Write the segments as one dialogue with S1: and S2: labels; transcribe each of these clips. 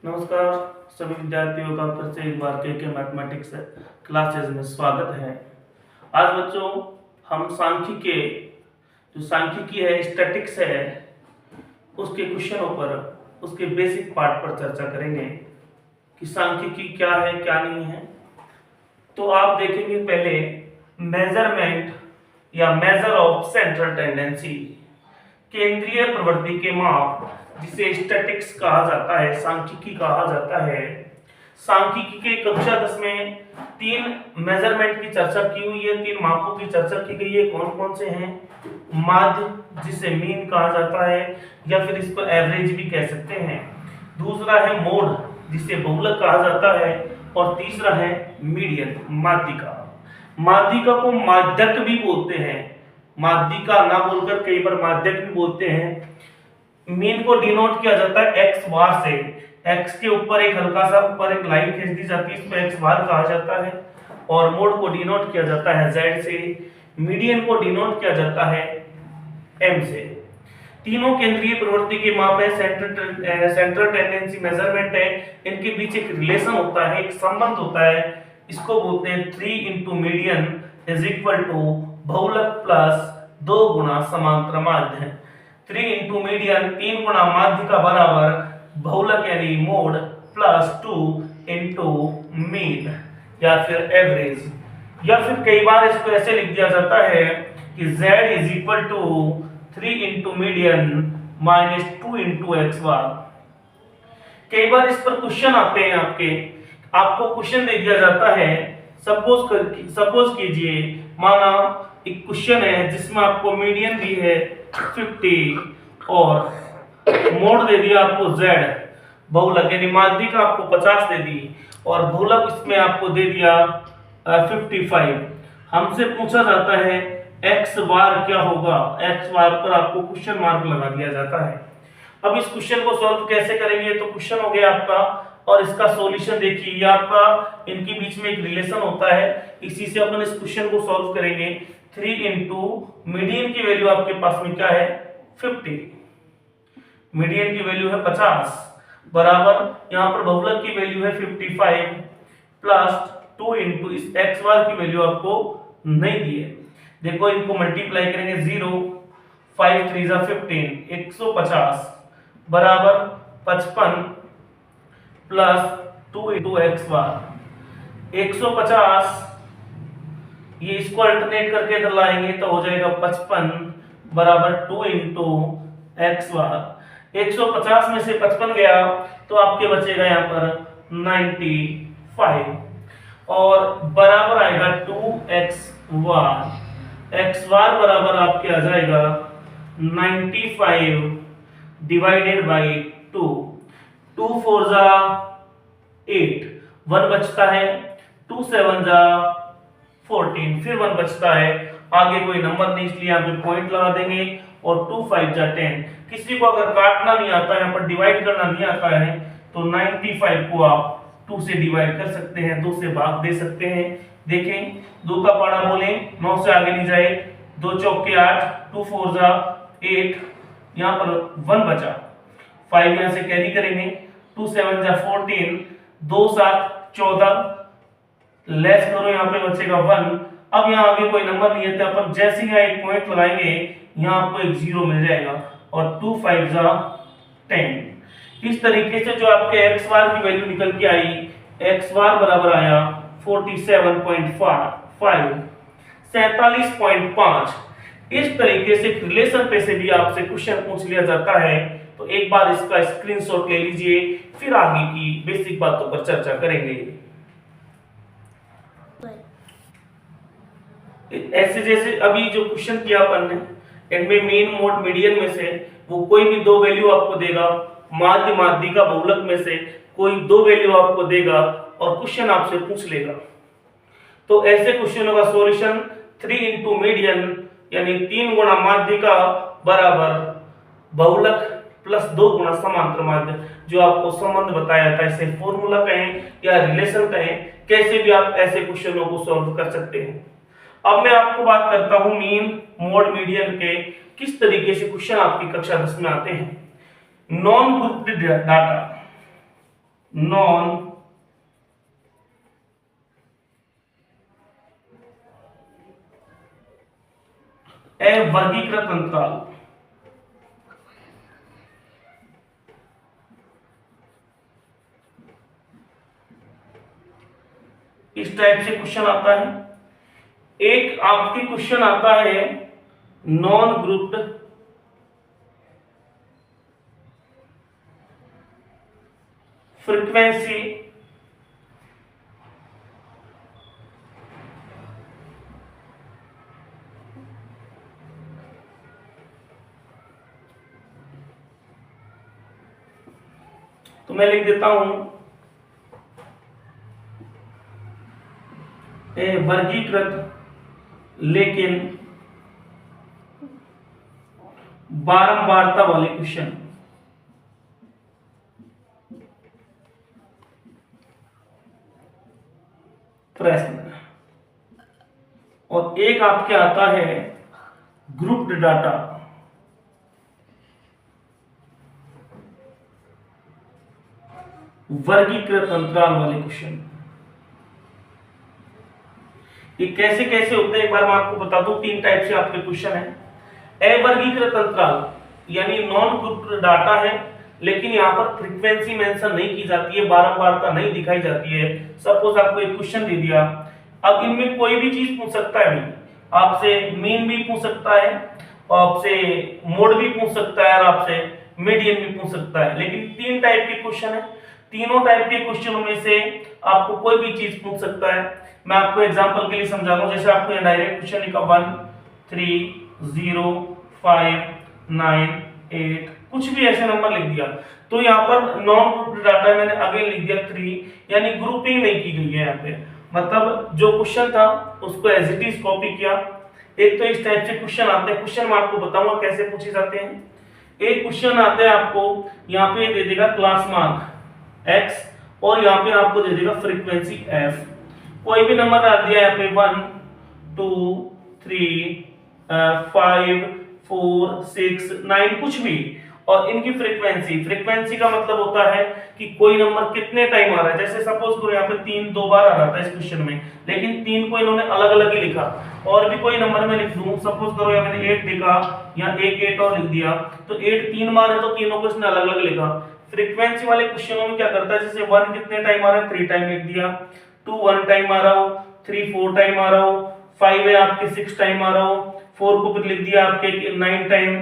S1: नमस्कार सभी विद्यार्थियों का फिर से एक बार के मैथमेटिक्स क्लासेस में स्वागत है। आज बच्चों हम सांख्यिकी है, स्टैटिक्स है, उसके क्वेश्चनों पर, उसके बेसिक पार्ट पर चर्चा करेंगे कि सांख्यिकी क्या है क्या नहीं है। तो आप देखेंगे पहले मेजरमेंट या मेजर ऑफ सेंट्रल टेंडेंसी, केंद्रीय प्रवृत्ति के माप, जिसे स्टैटिक्स कहा जाता है, सांख्यिकी कहा जाता है। सांख्यिकी के कक्षा 10 में 3 मेजरमेंट की चर्चा की हुई है, 3 मापों की चर्चा की गई है। कौन कौन से हैं? माध्य, जिसे मीन कहा जाता है या फिर इसको एवरेज भी कह सकते हैं। दूसरा है मोड, जिसे बहुलक कहा जाता है। और तीसरा है मीडियन, माध्यिका। माध्यिका को माध्यक भी बोलते हैं, माध्यिका ना बोलकर कई बार माध्यक भी बोलते हैं। मीन को डिनोट किया जाता है एक्स बार से, एक्स के ऊपर एक हल्का सा ऊपर एक लाइन खींच दी जाती है, इसको एक्स बार कहा जाता है। और मोड को डिनोट किया जाता है जेड से, मीडियन को डिनोट किया जाता है एम से। तीनों केंद्रीय प्रवृत्ति के माप है, सेंट्रल टेंडेंसी मेजरमेंट है। इनके बीच एक रिलेशन होता है, एक संबंध होता है, इसको बोलते हैं 3 into median is equal to बहुलक प्लस 2 गुना समांतर माध्य। 3 इंटू मीडियन 3 गुना माध्य का बराबर बहुलक यानी मोड प्लस 2 इंटू मीन या फिर एवरेज। या फिर कई बार इसको ऐसे लिख दिया जाता है कि z is equal to 3 into median minus 2 into X bar. कई बार इस पर क्वेश्चन आते हैं, आपको क्वेश्चन दे दिया जाता है। सपोज कीजिए, माना एक क्वेश्चन है जिसमें आपको मीडियन दी है 50 और मोड दे दिया आपको z, बहुलक यानी माध्यिका आपको 50 दे दी और बहुलक इसमें आपको दे दिया 55। हमसे पूछा जाता है x बार क्या होगा। x बार पर आपको क्वेश्चन मार्क लगा दिया जाता है। अब इस क्वेश्चन को सॉल्व कैसे करेंगे? तो क्वेश्चन हो गया आपका और इसका सॉल्यूशन देखिए, ये आपका इनके बीच में एक रिलेशन होता है, इसी से अपन इस क्वेश्चन को सॉल्व करेंगे। 3 इंटू मीडियन की वैल्यू आपके पास में क्या है 50, मीडियन की वैल्यू है 50 बराबर यहाँ पर बहुलक की वैल्यू है 55 प्लस 2 इंटू इस एक्स बार की वैल्यू आपको नहीं दी है। देखो इनको मल्टीप्लाई करेंगे 0 5 3 जा 15 150 बराबर 55 प्लस 2 इंटू एक्स बार 150। ये इसको अल्टरनेट करके इधर लाएंगे तो हो जाएगा 55 बराबर 2 इंटू एक्स बार। 150 में से 55 गया तो आपके बचेगा यहाँ पर 95 और बराबर आएगा 2x बार। x बार बराबर आपके आ जाएगा 95 डिवाइडेड बाई 2। 2 4 जा 8, 1 बचता है, 2 7 जा 14, फिर 1 बचता है, आगे कोई नंबर नहीं इसलिए यहाँ पे पॉइंट लगा देंगे और 2 5 जा 10। किसी को अगर काटना नहीं आता है, यहाँ पर डिवाइड करना नहीं आता है तो 95 को आप 2 से डिवाइड कर सकते हैं, 2 से भाग दे सकते हैं। देखें 2 का पारा बोले 9 से आगे नहीं जाए, 2 चौके 8, 2 4 जा 8, यहाँ पर 1 बचा, 5 यहाँ से कैरी करेंगे, 2 7 जा 14, 2 7 14, लेस करो यहाँ पे बचेगा 1। अब यहाँ आगे कोई नंबर नहीं है तो अपन जैसे ही एक पॉइंट लगाएंगे यहाँ आपको एक 0 मिल जाएगा और 2 5 जा 10। इस तरीके से जो आपके एक्स बार की वैल्यू निकल के आई, एक्स बार बराबर आया 47.5। इस तरीके से रिलेशन पे से भी आपसे क्वेश्चन पूछ लिया जाता है, तो एक बार इसका स्क्रीनशॉट ले लीजिए, फिर आगे की बेसिक बातों पर चर्चा करेंगे। ऐसे जैसे अभी जो क्वेश्चन किया अपन ने, इनमें मीन मोड मीडियन में से वो कोई भी 2 वैल्यू आपको देगा, माध्य माध्यिका बहुलक में से कोई 2 वैल्यू आपको देगा और क्वेश्चन आपसे पूछ लेगा। तो ऐसे क्वेश्चनों का सॉल्यूशन 3 इंटू मीडियन यानी 3 गुना माध्यिका बराबर बहुलक प्लस 2 गुना समांतर माध्य, जो आपको संबंध बताया था, इसे फॉर्मूला कहें या रिलेशन कहें, कैसे भी आप ऐसे क्वेश्चनों को सॉल्व कर सकते हैं। अब मैं आपको बात करता हूं मीन मोड मीडियन के किस तरीके से क्वेश्चन आपकी कक्षा 10 में आते हैं। नॉन ग्रुप्ड डाटा, नॉन अवर्गीकृत अंतराल। इस टाइप से क्वेश्चन आता है। एक आपके क्वेश्चन आता है नॉन ग्रुप्ड फ्रीक्वेंसी तो मैं लिख देता हूं वर्गीकृत लेकिन बारंबारता वाले क्वेश्चन। प्रश्न। और एक आपके आता है ग्रुप्ड डाटा। वर्गीकृत अंतराल वाले क्वेश्चन। ये कैसे कैसे होते हैं एक बार मैं आपको बता दूं। तीन टाइप से आपके क्वेश्चन है। अवर्गीकृत अंतराल यानी नॉन ग्रुप्ड डाटा है, लेकिन यहाँ पर फ्रीक्वेंसी मेंशन नहीं की जाती है, बारंबारता नहीं दिखाई जाती है। सपोज आपको एक क्वेश्चन दे दिया, अब इनमें कोई भी चीज पूछ सकता है भाई, आपसे मीन भी पूछ सकता है, आपसे मोड भी पूछ सकता है और आपसे मीडियन भी पूछ सकता है। लेकिन तीन टाइप के क्वेश्चन है, तीनों टाइप के क्वेश्चनों में से आपको कोई भी चीज पूछ सकता है। मैं आपको एग्जांपल के लिए समझा रहा हूं। जैसे आपको डायरेक्ट क्वेश्चन लिखा 1 3 0 5 9 8 कुछ भी ऐसे नंबर लिख दिया, तो यहाँ पर नॉन ग्रुप्ड डाटा मैंने अगेन लिख दिया 3, यानी ग्रुपिंग नहीं की गई है यहाँ पे। मतलब जो क्वेश्चन था उसको एज इट इज कॉपी किया। एक तो इस टाइप से क्वेश्चन आते हैं। क्वेश्चन मैं आपको बताऊंगा कैसे पूछे जाते हैं। एक क्वेश्चन आता है आपको यहाँ पे दे देगा क्लास मार्क x और यहाँ पे आपको दे देगा फ्रीक्वेंसी f। कोई भी नंबर डाल दिया यहाँ पे 1 2 3 5 4 6 9 कुछ भी, और इनकी फ्रीक्वेंसी का मतलब होता है कि कोई नंबर कितने टाइम आ रहा है। जैसे सपोज करो यहाँ पे 3 दो बार आ रहा था इस क्वेश्चन में, लेकिन 3 को इन्होंने अलग अलग ही लिखा। और भी कोई नंबर में लिख दूं, सपोज करो यहाँ मैंने 8 लिखा या 8 और लिख दिया, तो 8 3 बार है तो तीनों को इसने अलग अलग लिखा। फ्रीक्वेंसी वाले क्वेश्चनों में क्या करता है, जैसे 1 कितने टाइम आ रहा है 3 टाइम लिख दिया, 2 1 टाइम आ रहा हो, 3 4 टाइम आ रहा हो, 5 है आपके 6 टाइम आ रहा हो, 4 को फिर लिख दिया आपके 9 टाइम,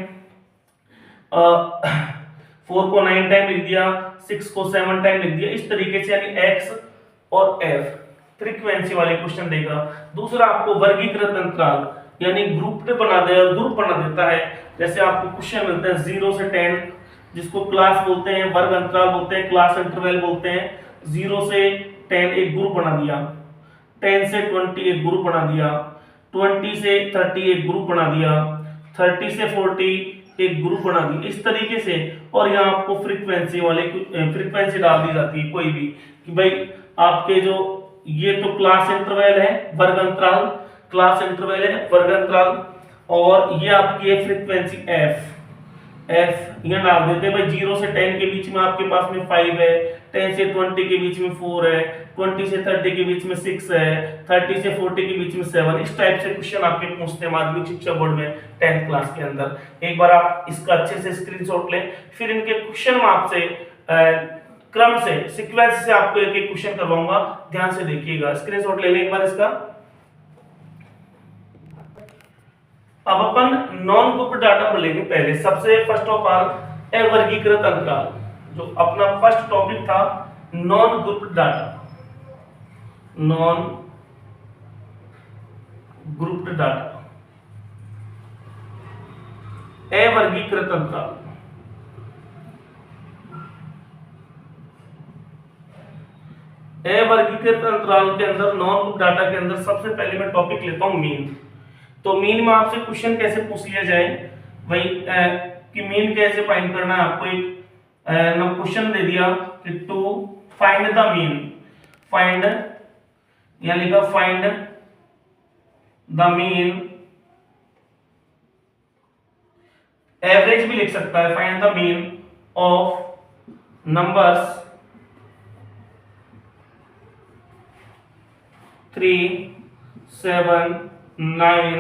S1: 4 को 9 टाइम लिख दिया, 6 को 7 टाइम लिख दिया। इस तरीके से यानी x और f फ्रीक्वेंसी वाले क्वेश्चन देगा। दूसरा आपको वर्गीकृत अंतराल यानी ग्रुप बना देगा, ग्रुप बना देता है। जैसे आपको क्वेश्चन मिलते हैं 0 से 10, जिसको क्लास बोलते हैं, वर्ग अंतराल बोलते हैं, क्लास इंटरवल बोलते हैं। 0 से 10 एक ग्रुप बना दिया, 10 से 20 एक ग्रुप बना दिया, 20 से 30 एक ग्रुप बना दिया, 30 से 40 एक ग्रुप बना दी। इस तरीके से। और यहाँ आपको फ्रीक्वेंसी वाले फ्रीक्वेंसी डाल दी जाती है कोई भी, कि भाई आपके जो ये तो क्लास इंटरवल है, वर्ग अंतराल, क्लास इंटरवल है, वर्ग अंतराल, और ये आपकी है फ्रीक्वेंसी f यहाँ डाल देते हैं भाई। 0 से 10 के बीच में आपके पास में 5 है, 10 से 20 के बीच में 4 है, 20 से 30 के बीच में 6 है, 30 से 40 के बीच में 7। इस टाइप से क्वेश्चन आपके पूछते हैं माध्यमिक शिक्षा बोर्ड में 10th क्लास के अंदर। एक बार आप इसका अच्छे से स्क्रीनशॉट लें, फिर इनके क्वेश्चन में आपसे क्रम से सीक्वेंस से आपको एक एक क्वेश्चन करवाऊंगा, ध्यान से देखिएगा। स्क्रीनशॉट ले लें एक बार इसका। अब अपन नॉन ग्रुप्ड डाटा पर लेंगे। पहले सबसे फर्स्ट ऑफ ऑल अवर्गीकृत अंतराल, जो अपना फर्स्ट टॉपिक था non grouped data. Non grouped data, अवर्गीकृत अंतराल। अवर्गीकृत अंतराल के अंदर नॉन ग्रुप डाटा के अंदर सबसे पहले मैं टॉपिक लेता हूं मीन। तो मीन में आपसे क्वेश्चन कैसे पूछ लिया जाए भाई, कि मीन कैसे फाइंड करना है। आपको एक क्वेश्चन दे दिया कि to find the mean, find या लिखा फाइंड द मीन, एवरेज भी लिख सकता है, find the mean of numbers 3 7 9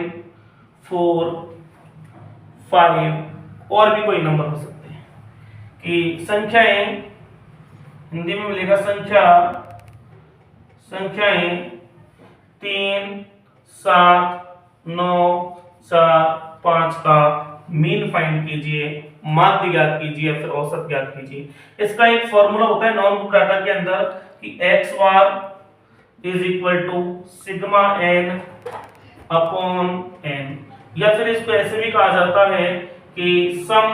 S1: 4 5 और भी कोई नंबर हो सकते हैं कि संख्याएं हिंदी में मिलेगा संख्याएं 3 7 9 4 5 का मीन फाइंड कीजिए, माध्य ज्ञात कीजिए, फिर औसत ज्ञात कीजिए। इसका एक फॉर्मूला होता है नॉन ग्रुप डाटा के अंदर कि x bar is equal to sigma n upon n, या फिर इसको ऐसे भी कहा जाता है कि सम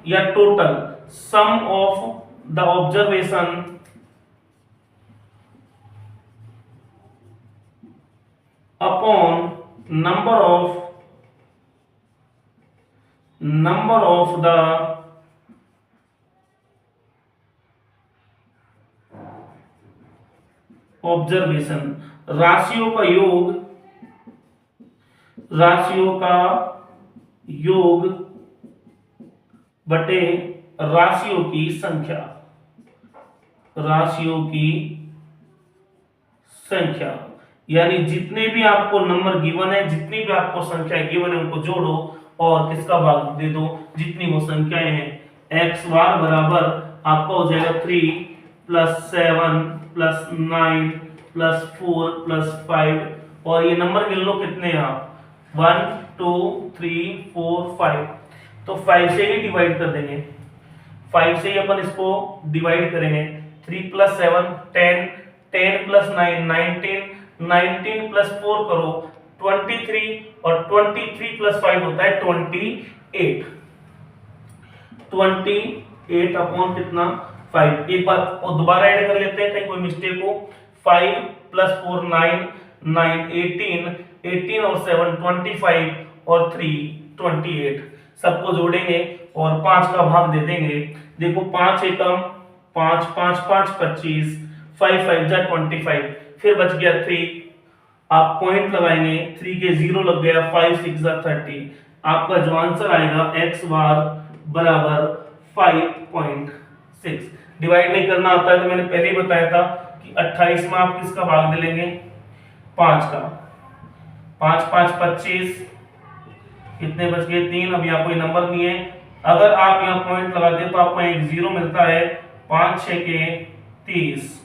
S1: या total sum of the observation upon number of the observation, राशियों का योग बटे राशियों की संख्या, यानी जितने भी आपको नंबर गिवन है, जितनी भी आपको संख्याएं गिवन है उनको जोड़ो और किसका भाग दे दो, जितनी वो संख्याएं हैं। x बार बराबर आपका हो जाएगा 3 + 7 + 9 + 4 + 5 और ये नंबर गिन लो कितने हैं आप 1 2 3 4 5, तो 5 से ही डिवाइड कर देंगे, 5 से ही अपन इसको डिवाइड करेंगे। 3 + 7 10, 10 + 9 19, 19 + 4 करो 23 और 23 + 5 होता है 28, 28 अपॉन कितना 5। एक बार और दोबारा ऐड कर लेते हैं कहीं कोई मिस्टेक हो। 5 + 4 9 9 18, 18 और 7 25 और 3 28, सबको जोड़ेंगे और 5 का भाग दे देंगे। देखो 5 एकम 5 5 5 25, 5 5 जा 25, फिर बच गया 3, आप पॉइंट लगाएंगे, 3 के 0 लग गया, 5 6 जा 30, आपका जो आंसर आएगा x बार बराबर 5.6। डिवाइड नहीं करना आता है तो मैंने पहले ही बताया था कि 28 में आप किसका भाग दे लेंगे 5 का, 5 5 25, कितने बच गए 3, अब यहाँ कोई नंबर नहीं है, अगर आप यहाँ पॉइंट लगा दे तो आपको एक 0 मिलता है, 5 6 के 30,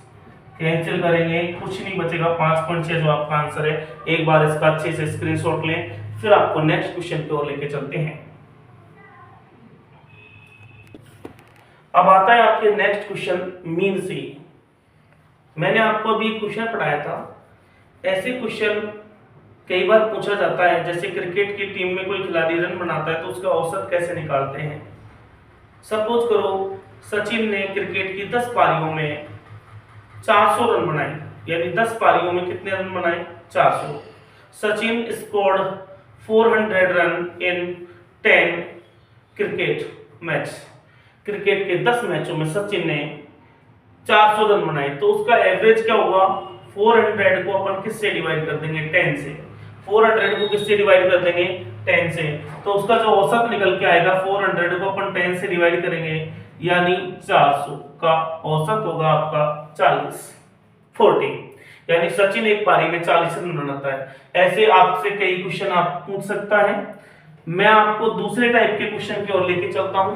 S1: कैंसिल करेंगे कुछ नहीं बचेगा 5.6 जो आपका आंसर है। एक बार इसका अच्छे से स्क्रीनशॉट लें, फिर आपको नेक्स्ट क्वेश्चन की ओर लेके चलते हैं। अब आता है आपके नेक्स्ट क्वेश्चन मीन से। मैंने आपको अभी क्वेश्चन पढ़ाया था, ऐसे क्वेश्चन कई बार पूछा जाता है, जैसे क्रिकेट की टीम में कोई खिलाड़ी रन बनाता है तो उसका औसत कैसे निकालते हैं। सपोज करो सचिन ने क्रिकेट की 10 पारियों में 400 रन बनाए, यानी 10 पारियों में कितने रन बनाए 400। Sachin scored 400 run in 10 cricket match, cricket के 10 मैचों में सचिन ने 400 रन बनाए, तो उसका एवरेज क्या होगा, 400 को अपन किससे डिवाइड कर देंगे 10 से, 400 को किससे डिवाइड कर देंगे 10 से, तो उसका जो औसत निकल के आएगा 400 को अपन 10 से डिवाइड करेंगे, यानी 400 का औसत होगा आपका 40, यानी सचिन एक पारी में 40 रन बनाता है। ऐसे आपसे कई क्वेश्चन आप पूछ सकता है। मैं आपको दूसरे टाइप के क्वेश्चन की ओर लेके चलता हूं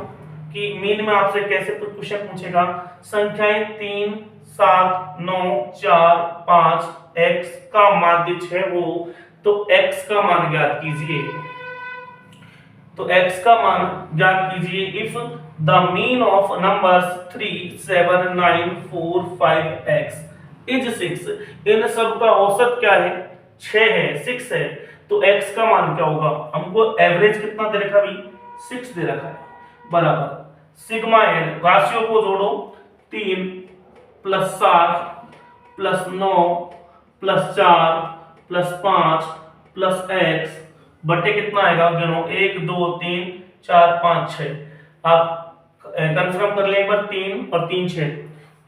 S1: कि मीन में आपसे कैसे कुछ क्वेश्चन पूछेगा। संख्याएं 3 7 9 4 5, x का माध्य 6 हो तो x का मान ज्ञात कीजिए, तो x का मान ज्ञात कीजिए if the mean of numbers 3 7 9 4 5 x is 6। इन सब का औसत क्या है 6 है, 6 है, तो x का मान क्या होगा, हमको एवरेज कितना दे रखा भी 6 दे रखा है, बराबर सिग्मा n, राशियों को जोड़ो 3 + 7 + 9 + 4 + 5 + x बटे कितना आएगा, गिनो 1 2 3 4 5 6, आप कंफर्म कर ले एक बार, 3 और 3 6,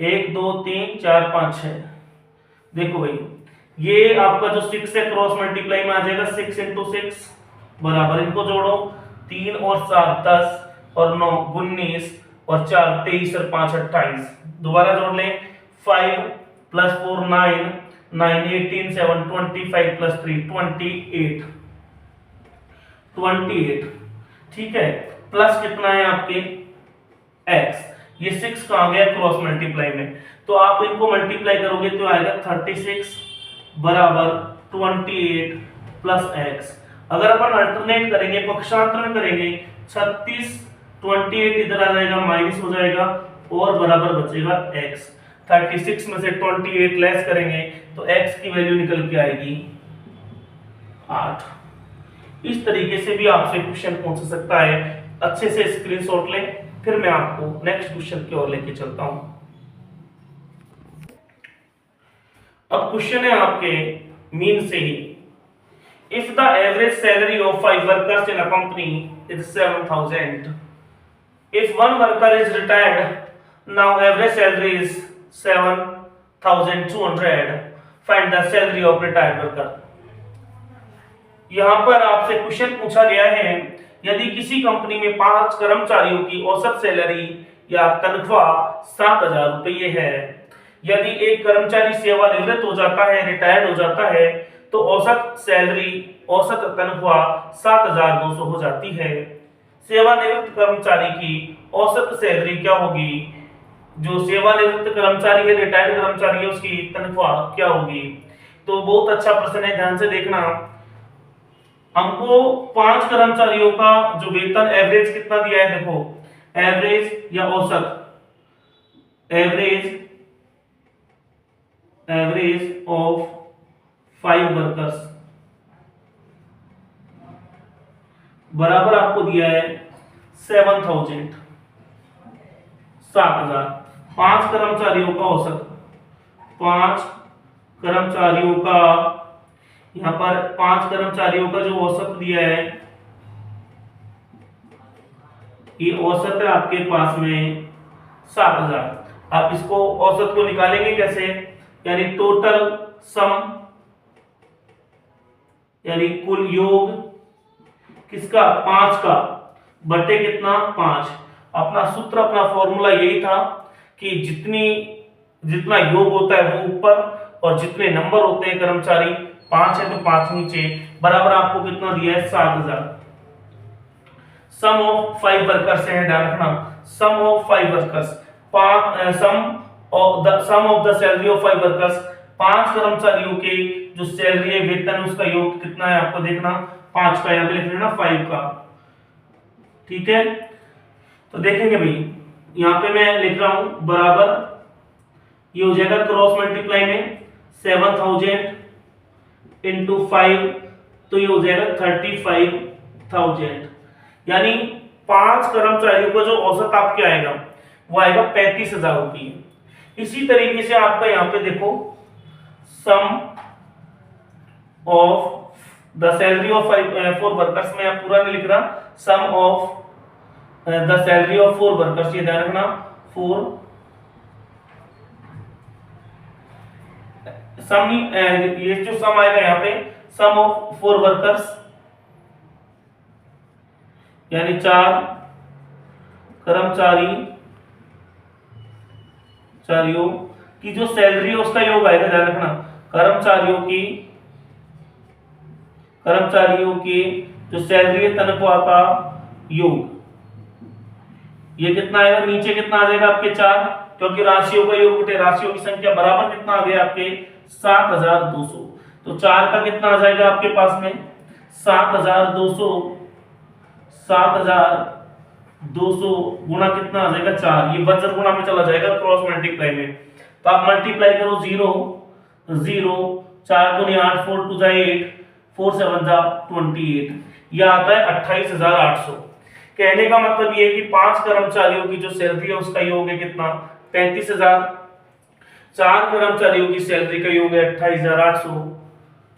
S1: 1 2 3 4 5 6। देखो भाई ये आपका जो 6 है क्रॉस मल्टीप्लाई में आ जाएगा, 6 × 6 बराबर, इनको जोड़ो 3 और 7 10 और 9 19 और 4 23 और 5 28, दोबारा जोड़ लें 5 प्लस 4 9 9 18 7 25 प्लस 3 28 28। ठीक है, प्लस कितना है आपके x, ये 6 कहाँ गया क्रॉस मल्टीप्लाई में, तो आप इनको मल्टीप्लाई करोगे तो आएगा 36 बराबर 28 प्लस x। अगर अपन अल्टरनेट करेंगे, पक्षांतरण करेंगे, 36 28 इधर आ जाएगा, माइनस हो जाएगा और बराबर बचेगा x। 36 में से 28 लेस करेंगे तो x की वैल्यू निकल के आएगी 8। इस तरीके से भी आपसे क्वेश्चन पूछ सकता है, अच्छे से स्क्रीनशॉट लें, फिर मैं आपको नेक्स्ट क्वेश्चन की ओर लेके चलता हूं। अब क्वेश्चन है आपके मीन से ही, if the average salary of 5 workers in a company is 7000, if one worker is retired, now average salary is 7200, find the salary of retired worker। यहां पर आपसे क्वेश्चन पूछा गया है, यदि किसी कंपनी में 5 कर्मचारियों की औसत सैलरी या तनख्वाह 7000 रुपये है, यदि एक कर्मचारी सेवानिवृत्त हो जाता है, रिटायर्ड हो जाता है, तो औसत सैलरी, औसत तनख्वाह 7200 हो जाती है। सेवानिवृत्त कर्मचारी की औसत सैलरी क्या होगी, जो सेवानिवृत्त कर्मचारी है, रिटायर्ड कर्मचारी है, उसकी तनख्वाह क्या होगी। तो बहुत अच्छा प्रश्न है, ध्यान से देखना। हमको 5 कर्मचारियों का जो वेतन एवरेज कितना दिया है, देखो एवरेज या औसत, एवरेज ऑफ 5 वर्कर्स बराबर आपको दिया है 7000, 7000। 5 कर्मचारियों का औसत, 5 कर्मचारियों का, यहां पर 5 कर्मचारियों का जो औसत दिया है, ये औसत है आपके पास में 7000। आप इसको औसत को निकालेंगे कैसे, यानी टोटल सम, यानी कुल योग किसका, 5 का बटे कितना 5। अपना सूत्र, अपना फॉर्मूला यही था कि जितना योग होता है वो ऊपर और जितने नंबर होते हैं कर्मचारी 5 है तो 5 नीचे, बराबर आपको कितना दिया है 7000। सम ऑफ 5 वर्कर्स है, ध्यान रखना, sum of 5 workers, sum of the salary of 5 workers, 5 कर्मचारियों के जो सैलरी है, वेतन, उसका योग कितना है आपको देखना, 5 का, यहां पे लिख लेना 5 का। ठीक है, तो देखेंगे भाई, यहां पे मैं लिख रहा हूं बराबर, ये हो जाएगा क्रॉस मल्टीप्लाई में 7000 इंटू 5, तो ये हो जाएगा 35000, यानी 5 कर्मचारियों का जो औसत आपके आएगा वो आएगा 35000 रुपये। इसी तरीके से आपका यहाँ पे देखो, sum of the salary of 4 workers में आप पूरा नहीं लिख रहा, sum of the salary of 4 workers, ये ध्यान रखना, 4 सम, ये जो सम आएगा यहाँ पे, सम ऑफ 4 वर्कर्स, यानी 4 कर्मचारियों की जो सैलरी है उसका योग आएगा, ध्यान रखना, कर्मचारियों की जो सैलरी है, तनख्वाह का योग, ये कितना आएगा, नीचे कितना आ जाएगा आपके 4, क्योंकि राशियों का योग बटे राशियों की संख्या बराबर कितना आ गया आपके 7200, तो 4 का कितना आ जाएगा आपके पास में 7200, 7200 गुणा कितना आ जाएगा 4, ये वज्र गुणा में चला जाएगा क्रॉस मल्टीप्लाई में, तो आप मल्टीप्लाई करो 0 0, 4 दूनी 8, 4 2 जा 8, 4 7 जा 28, ये आता है 28800। कहने का मतलब ये है कि 5 कर्मचारियों की जो सैलरी है उसका योग है कितना 35000, 4 कर्मचारियों की सैलरी का योग है 28800,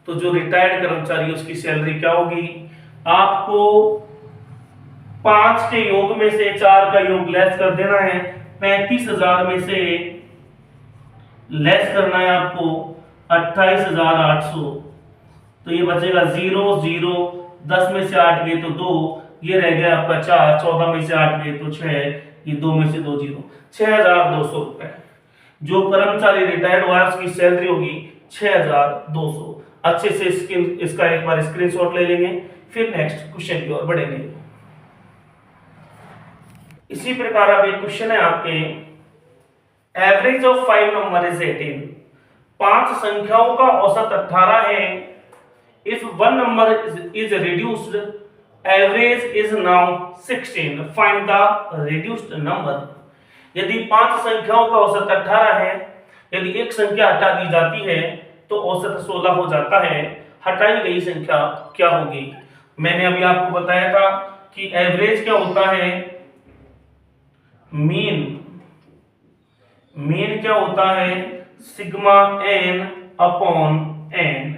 S1: तो जो रिटायर्ड कर्मचारी है उसकी सैलरी क्या होगी, आपको 5 के योग में से 4 का योग लेस कर देना है, 35000 में से लेस करना है आपको 28800, तो ये बचेगा 0 0, 10 में से 8 गए तो 2, ये रह गया आपका 4, 14 में से 8 गए तो 6, ये 2 में से 2 0, 6200 रुपए। जो कर्मचारी रिटायर्ड हुआ है उसकी सैलरी होगी 6200। अच्छे से इसका एक बार स्क्रीनशॉट ले लेंगे, फिर नेक्स्ट क्वेश्चन की ओर बढ़ेंगे। इसी प्रकार अब एक क्वेश्चन है आपके, एवरेज ऑफ 5 नंबर इज 18। 5 संख्याओं का औसत 18 है। If 1 number is reduced, average is now 16, find the reduced number. यदि 5 संख्याओं का औसत 18 है, यदि एक संख्या हटा दी जाती है तो औसत 16 हो जाता है। हटाई गई संख्या क्या होगी? मैंने अभी आपको बताया था कि एवरेज क्या होता है, मीन। मीन क्या होता है, सिग्मा n अपॉन n,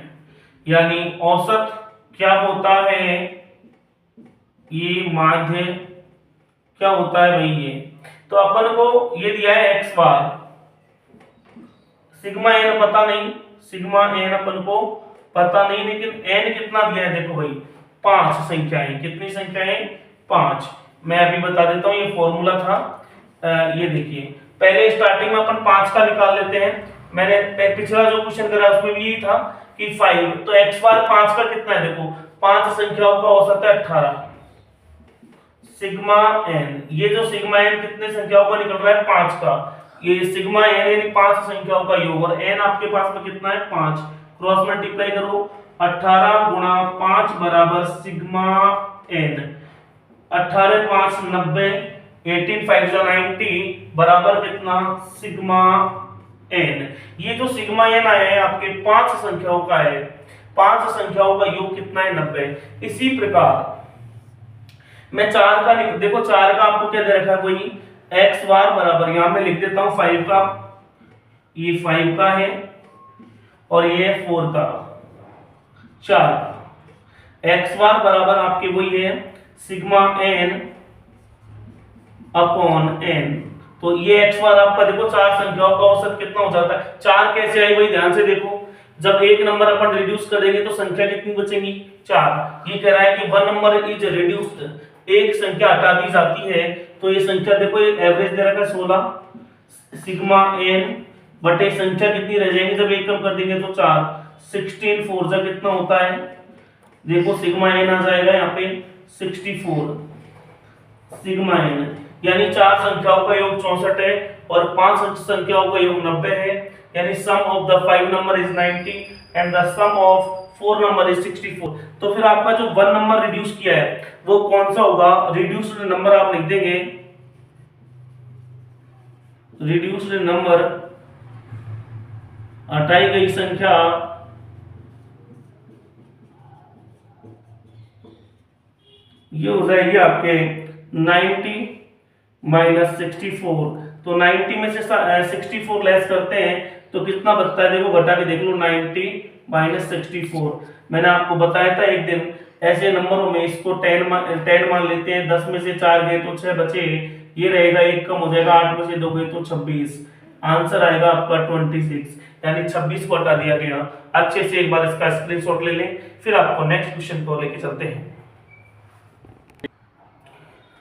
S1: यानी औसत क्या होता है, ये माध्य क्या होता है भाई ये। तो अपन को ये दिया है x बार, सिग्मा n पता नहीं, सिग्मा n अपन को पता नहीं, लेकिन n कितना दिया है देखो भाई, 5 संख्याएं। कितनी संख्याएं? 5। मैं अभी बता देता हूं, ये फॉर्मूला था। ये देखिए, पहले स्टार्टिंग में अपन 5 का निकाल लेते हैं। मैंने पिछला जो क्वेश्चन करा उसमें भी यही था कि 5, तो x बार 5 का कितना है देखो, 5 संख्याओं का औसत है 18, सिग्मा n। ये जो सिग्मा n कितने संख्याओं का निकल रहा है, 5 का। ये सिग्मा n यानी 5 संख्याओं का योग, और n आपके पास में कितना है, 5। क्रॉस मल्टीप्लाई करो, 18 गुणा 5 बराबर सिग्मा n। 18 5 90, 18 5 90 बराबर कितना, सिग्मा n। ये जो सिग्मा n आया है आपके 5 संख्याओं का है, 5 संख्याओं का योग कितना है, 90। इसी प्रकार मैं 4 का देखो, 4 का आपको क्या दे रखा है, वही x बार बराबर, यहां मैं लिख देता हूं 5 का, ये 5 का है और ये 4 का, 4 का। x बार बराबर आपके वही है सिग्मा n अपॉन n। तो ये x बार आपका देखो 4 संख्याओं का औसत कितना हो जाता है। 4 कैसे आई भाई, ध्यान से देखो, जब एक नंबर अपन रिड्यूस करेंगे तो संख्या कितनी बचेगी, 4। ये कह रहा है कि 1 नंबर इज रिड्यूस्ड, एक संख्या हटा दी जाती है, तो ये संख्या देखो, ये एवरेज दे रखा है 16, सिग्मा n बटे संख्या कितनी रह जाएगी जब एक कम कर देंगे तो 4, 16 4 जा कितना होता है, देखो सिग्मा n आ जाएगा यहाँ पे 64 सिग्मा n, यानी 4 संख्याओं का योग 64 है और 5 संख्याओं का योग 90 है, यानी sum of the 5 number is 90 and the sum of 4 number is 64। तो फिर आपका जो 1 नंबर रिड्यूस किया है वो कौन सा होगा, रिड्यूस्ड नंबर आप लिख देंगे, रिड्यूस्ड नंबर हटाई गई संख्या ये हो जाएगी आपके 90 माइनस 64। तो 90 में से 64 लेस करते हैं तो कितना बचता है, देखो घटा के देख लो, 90 माइनस 64। मैंने आपको बताया था एक दिन, ऐसे नंबरों में इसको 10 मान लेते हैं, 10 में से 4 गए तो 6 बचे, ये रहेगा, एक कम हो जाएगा, 8 में से 2 गए तो 26, आंसर आएगा आपका 26, यानी 26 को हटा दिया गया। अच्छे से एक बार इसका स्क्रीनशॉट ले लें, फिर आपको नेक्स्ट क्वेश्चन को लेके चलते हैं।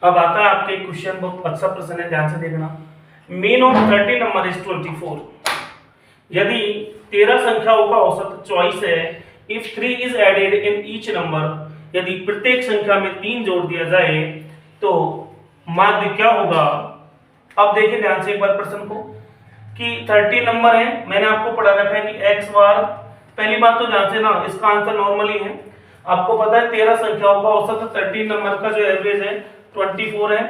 S1: अब आता है आपके क्वेश्चन, बहुत अच्छा प्रश्न है, ध्यान से देखना। Mean of 30 number is 24। यदि 13 संख्याओं का औसत 24 है, if 3 is added in each number, यदि प्रत्येक संख्या में 3 जोड़ दिया जाए तो माध्य क्या होगा। अब देखिए ध्यान से एक बार प्रश्न को, कि 30 नंबर है, मैंने आपको पढ़ा रखा है कि x बार, पहली बात तो ध्यान से ना, इसका आंसर नॉर्मली है, आपको पता है 13 संख्याओं का औसत 30 नंबर का जो एवरेज है 24 है,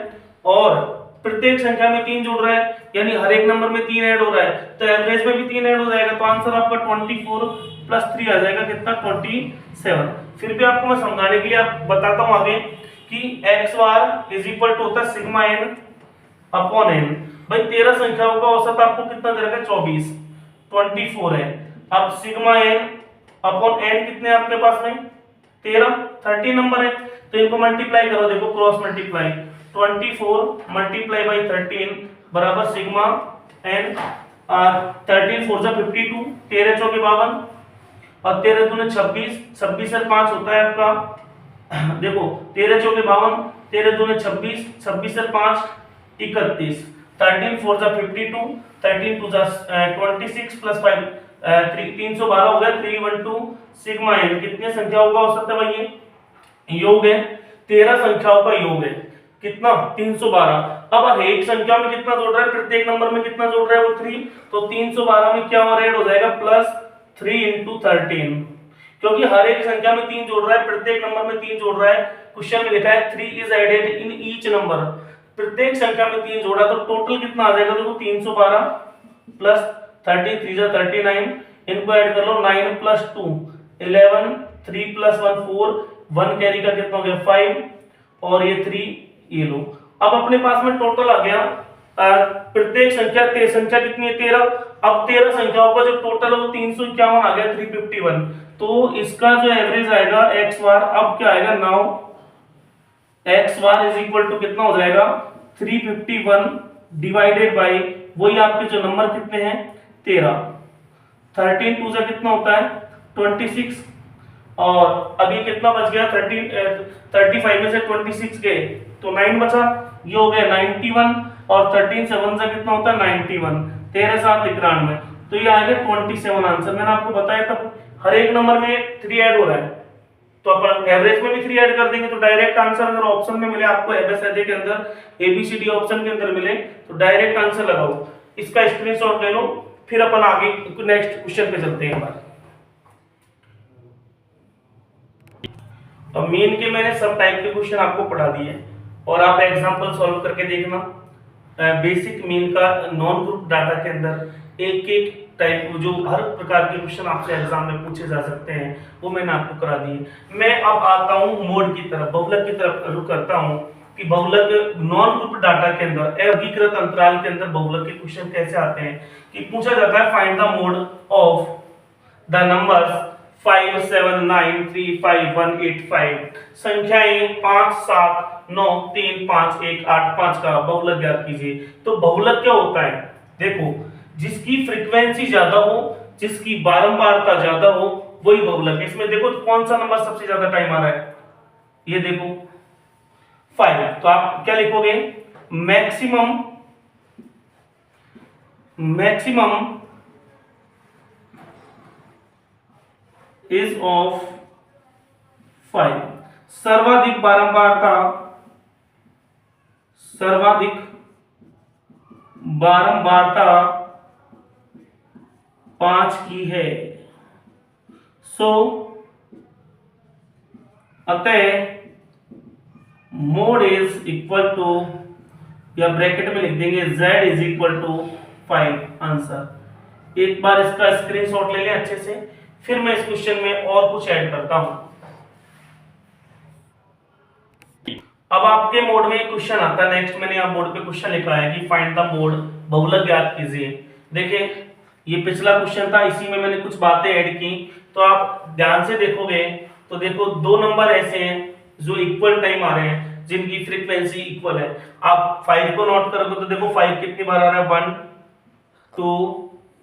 S1: और प्रत्येक संख्या में 3 जुड़ रहा है, यानी हर एक नंबर में 3 ऐड हो रहा है, तो एवरेज में भी 3 ऐड हो जाएगा, तो आंसर आपका 24 प्लस 3 आ जाएगा कितना, 27। फिर भी आपको मैं समझाने के लिए आप बताता हूं आगे कि x bar is equal to होता है सिग्मा n अपॉन n। भाई 13 संख्याओं का औसत आपको कितना दे रखा है, 24 है। अब सिग्मा n अपॉन n कितने आपके पास में, 30 नंबर है, तो इनको मल्टीप्लाई करो, देखो क्रॉस मल्टीप्लाई, 24 मल्टीप्लाई बाई 13 बराबर सिग्मा n, 13 4 जा 52, 13 चौके 52 और 13 दूने 26, 26 से 5 होता है आपका, देखो 13 चौके 52, 13 दूने 26, 26 से 5 31, 13 4 जा 52, 13 2 जा 26 प्लस 5 312 हो गया। 312 सिग्मा n कितनी संख्याओं का हो सकता है भाई? ये योग है, 13 संख्याओं का योग है। कितना? 312। अब हर एक संख्या में कितना जोड़ रहा है, प्रत्येक नंबर में कितना जोड़ रहा है? वो 3। तो 312 में क्या और ऐड हो जाएगा? प्लस 3 इंटू 13, क्योंकि हर एक संख्या में 3 जोड़ रहा है, प्रत्येक नंबर में 3 जोड़ रहा है। क्वेश्चन में लिखा है 3 is added in each number, प्रत्येक संख्या में 3 जोड़ा तो टोटल कितना आ जाएगा? देखो 312 प्लस 30 3 जा 39, इनको ऐड कर लो। 9 प्लस 2 11, 3 प्लस 1 4, 1 कैरी का कितना हो गया? 5, और ये 3, ये लो। अब अपने पास में टोटल आ गया, प्रत्येक संख्या कितनी है? 13। अब 13 संख्याओं का जो टोटल है वो 351 आ गया, 351। तो इसका जो एवरेज आएगा x बार, अब क्या आएगा? Now x bar is equal to कितना हो जाएगा? 351 डिवाइडेड बाय वही आपके जो नंबर कितने हैं? 13। 13 2 से कितना होता है? 26, और अभी कितना बच गया? 35 में से 26 गए तो 9 बचा, ये हो गया 91, और 13 7 से कितना होता है? 91, 13 7 91, तो ये आ गया 27 आंसर। मैंने आपको बताया था हर एक नंबर में 3 ऐड हो रहा है, तो अपन एवरेज में भी 3 ऐड कर देंगे तो डायरेक्ट आंसर अगर ऑप्शन में मिले आपको एबीसीडी के अंदर, एबीसीडी ऑप्शन के अंदर मिले तो डायरेक्ट आंसर लगाओ। इसका स्क्रीनशॉट ले लो, फिर अपन आगे नेक्स्ट क्वेश्चन पे चलते हैं। अब मेन के मैंने सब टाइप के क्वेश्चन आपको पढ़ा दिए और आप एग्जांपल सॉल्व करके देखना। बेसिक मीन का नॉन ग्रुप डाटा के अंदर एक एक टाइप जो हर प्रकार के क्वेश्चन आपसे एग्जाम में पूछे जा सकते हैं वो मैंने आपको करा दिए। मैं अब आता हूं मोड की तरफ, बहुलक की तरफ रुख करता हूं कि बहुलक नॉन ग्रुप डाटा के अंदर एकीकृत अंतराल के अंदर बहुलक के क्वेश्चन कैसे आते हैं कि पूछा जाता है find the mode of the numbers 5 7 9 3 5 1 8 5, संख्याएं 5 7 9 3 5 1 8 5 का बहुलक ज्ञात कीजिए। तो बहुलक क्या होता है? देखो, जिसकी फ्रीक्वेंसी ज्यादा हो, जिसकी बारंबारता ज्यादा हो, वही बहुलक है। इसमें देखो कौन सा नंबर सबसे ज्यादा टाइम आ रहा है? ये देखो 5, तो आप क्या लिखोगे? मैक्सिमम इज ऑफ 5, सर्वाधिक बारंबारता 5 की है। सो अतः मोड इज इक्वल टू, या ब्रैकेट में लिख देंगे z is equal to 5 answer. एक बार इसका स्क्रीनशॉट ले लें अच्छे से, फिर मैं इस क्वेश्चन में और कुछ ऐड करता हूं। अब आपके मोड में एक क्वेश्चन आता है, नेक्स्ट मैंने यहाँ बोर्ड पे क्वेश्चन लिखा है कि फाइंड द मोड, बहुलक ज्ञात कीजिए। देखिए ये पिछला क्वेश्चन था, इसी में मैंने कुछ बातें ऐड की, तो आप ध्यान से देखोगे तो देखो दो नंबर ऐसे हैं जो इक्वल टाइम आ रहे हैं, जिनकी फ्रीक्वेंसी इक्वल है। आप 5 को नोट करोगे तो देखो 5 कितनी बार आ रहा है? 1 2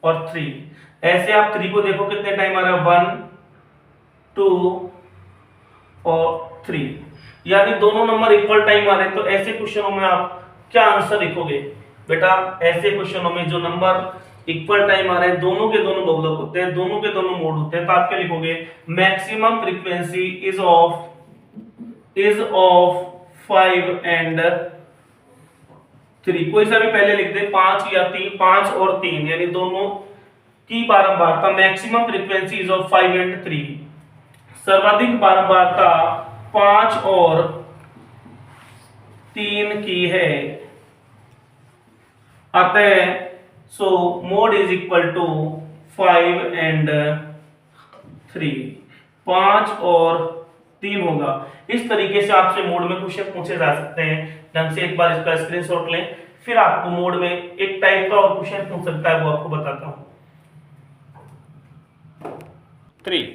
S1: और 3। ऐसे आप 3 को देखो कितने टाइम आ रहा है? 1 2 और 3, यानी दोनों नंबर इक्वल टाइम आ रहे हैं। तो ऐसे क्वेश्चनों में आप क्या आंसर लिखोगे बेटा? ऐसे क्वेश्चनों में जो नंबर इक्वल टाइम आ रहे हैं, दोनों के दोनों बहुलक होते हैं, दोनों के दोनों मोड होते हैं, तो आप क्या लिखोगे? Maximum frequency is of 5 and 3। कोई सा भी पहले लिख दे, 5 या 3, 5 और 3, यानी दोनों की बारंबारता। Maximum frequency is of 5 and 3, सर्वाधिक बारंबारता 5 और 3 की है। अतः so mode is equal to 5 and 3, 5 और 3 होगा। इस तरीके से आपसे मोड में क्वेश्चन पूछे जा सकते हैं। ढंग से एक बार इसका स्क्रीनशॉट लें, फिर आपको मोड में एक टाइप का और क्वेश्चन पूछ सकता है, वो आपको बताता हूं। 3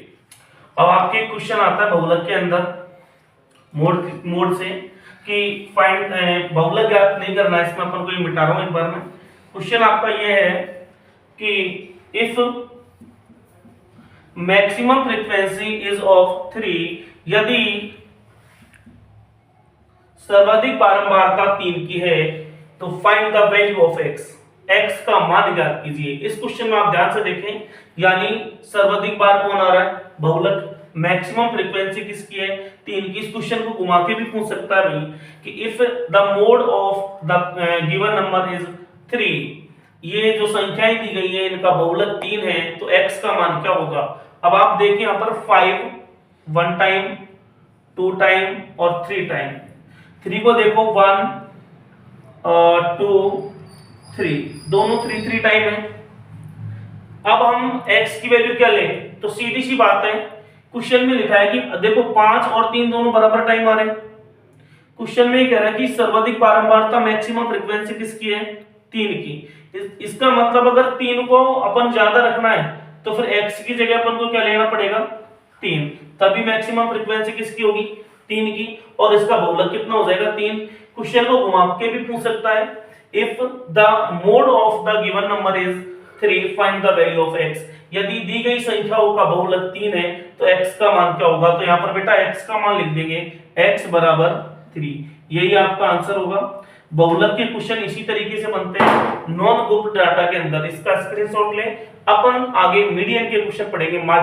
S1: अब आपके क्वेश्चन आता है बहुलक के अंदर मोड से कि फाइंड, बहुलक ज्ञात नहीं करना है, इसमें अपन को ये मिटा रहा हूं एक बार में। क्वेश्चन आपका ये है कि if maximum frequency is of 3, यदि सर्वाधिक बारंबारता 3 की है, तो find the value of x, x का मान ज्ञात कीजिए। इस क्वेश्चन में आप ध्यान से देखें, यानी सर्वाधिक बार कौन आ रहा है, बहुलक। मैक्सिमम फ्रीक्वेंसी किसकी है, 3 की। इस क्वेश्चन को घुमा के भी पूछ सकता है भाई कि if the mode of the given number is 3, ये जो संख्याएं दी गई है इनका बहुलक 3 है, तो x का मान क्या होगा। अब आप देखिए यहाँ पर 5 1 टाइम, 2 टाइम और 3 टाइम। 3 को देखो 1 2 3, दोनों 3 टाइम है। अब हम x की वैल्यू क्या लें, तो सीधी सी बात है, क्वेश्चन में लिखा है कि देखो 5 और 3 दोनों बराबर टाइम आ रहे हैं। क्वेश्चन में कह रहा है कि सर्वाधिक बारंबारता मैक्सिमम फ्रीक्वेंसी किसकी है, 3 की। इसका मतलब अगर 3 को अपन ज्यादा रखना है तो फिर x की जगह अपन को क्या लेना पड़ेगा, 3, तभी मैक्सिमम फ्रीक्वेंसी किसकी होगी, 3 की। और इसका बहुलक कितना हो जाएगा, 3। क्वेश्चन को घुमा के भी पूछ सकता है, if the mode of the given number is 3 find the value of x। यदि दी गई संख्याओं का बहुलक 3 है तो x का मान क्या होगा। तो यहाँ पर बेटा x का मान लिख देंगे, x बराबर 3। यही आपका आंसर होगा। बहुलक के क्वेश्चन इसी तरीके से बनते हैं नॉन ग्रुप डाटा के अंदर। इसका स्क्रीनशॉट लें। अपन आगे मीडियन के क्वेश्चन पढ़ेंगे।